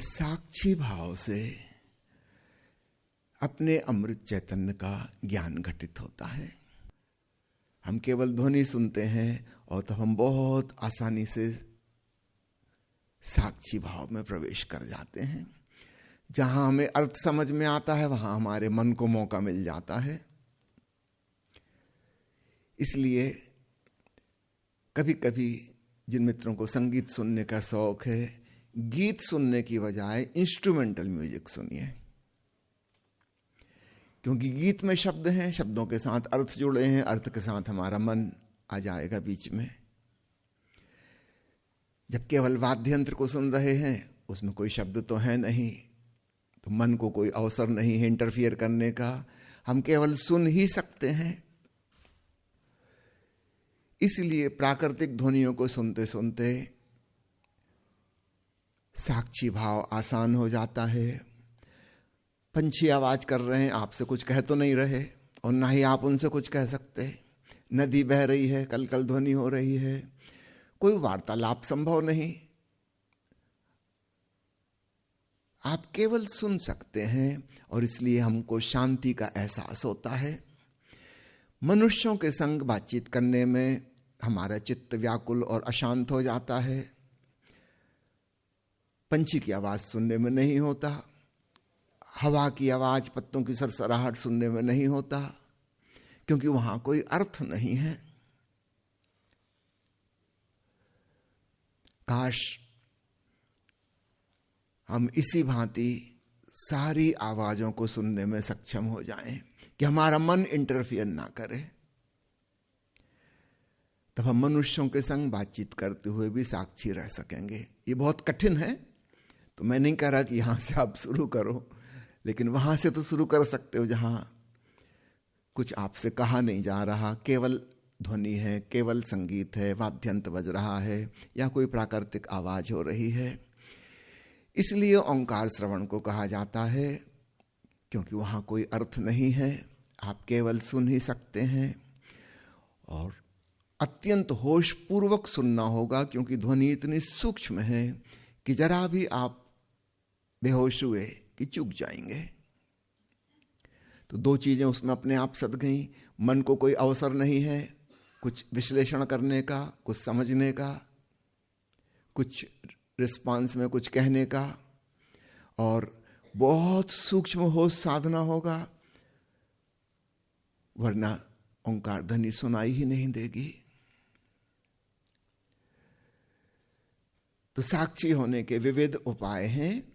साक्षी भाव से अपने अमृत चैतन्य का ज्ञान घटित होता है। हम केवल ध्वनि सुनते हैं और तब हम बहुत आसानी से साक्षी भाव में प्रवेश कर जाते हैं। जहां हमें अर्थ समझ में आता है वहां हमारे मन को मौका मिल जाता है। इसलिए कभी कभी जिन मित्रों को संगीत सुनने का शौक है, गीत सुनने की बजाय इंस्ट्रूमेंटल म्यूजिक सुनिए, क्योंकि गीत में शब्द हैं, शब्दों के साथ अर्थ जुड़े हैं, अर्थ के साथ हमारा मन आ जाएगा बीच में। जब केवल वाद्य यंत्र को सुन रहे हैं, उसमें कोई शब्द तो है नहीं, तो मन को कोई अवसर नहीं है इंटरफियर करने का। हम केवल सुन ही सकते हैं। इसलिए प्राकृतिक ध्वनियों को सुनते सुनते साक्षी भाव आसान हो जाता है। पंछी आवाज कर रहे हैं, आपसे कुछ कह तो नहीं रहे और ना ही आप उनसे कुछ कह सकते। नदी बह रही है, कल कल ध्वनि हो रही है, कोई वार्तालाप संभव नहीं। आप केवल सुन सकते हैं और इसलिए हमको शांति का एहसास होता है। मनुष्यों के संग बातचीत करने में हमारा चित्त व्याकुल और अशांत हो जाता है। पंछी की आवाज सुनने में नहीं होता, हवा की आवाज, पत्तों की सरसराहट सुनने में नहीं होता, क्योंकि वहां कोई अर्थ नहीं है। काश हम इसी भांति सारी आवाजों को सुनने में सक्षम हो जाएं कि हमारा मन इंटरफियर ना करे। तब हम मनुष्यों के संग बातचीत करते हुए भी साक्षी रह सकेंगे। ये बहुत कठिन है, तो मैं नहीं कह रहा कि यहां से आप शुरू करो, लेकिन वहां से तो शुरू कर सकते हो जहां कुछ आपसे कहा नहीं जा रहा, केवल ध्वनि है, केवल संगीत है, वाद्यंत्र बज रहा है या कोई प्राकृतिक आवाज हो रही है। इसलिए ओंकार श्रवण को कहा जाता है, क्योंकि वहां कोई अर्थ नहीं है, आप केवल सुन ही सकते हैं और अत्यंत होश पूर्वक सुनना होगा, क्योंकि ध्वनि इतनी सूक्ष्म है कि जरा भी आप बेहोश हुए कि चूक जाएंगे। तो दो चीजें उसमें अपने आप सध गई। मन को कोई अवसर नहीं है कुछ विश्लेषण करने का, कुछ समझने का, कुछ रिस्पांस में कुछ कहने का, और बहुत सूक्ष्म होश साधना होगा, वरना ओंकार ध्वनि सुनाई ही नहीं देगी। तो साक्षी होने के विविध उपाय हैं।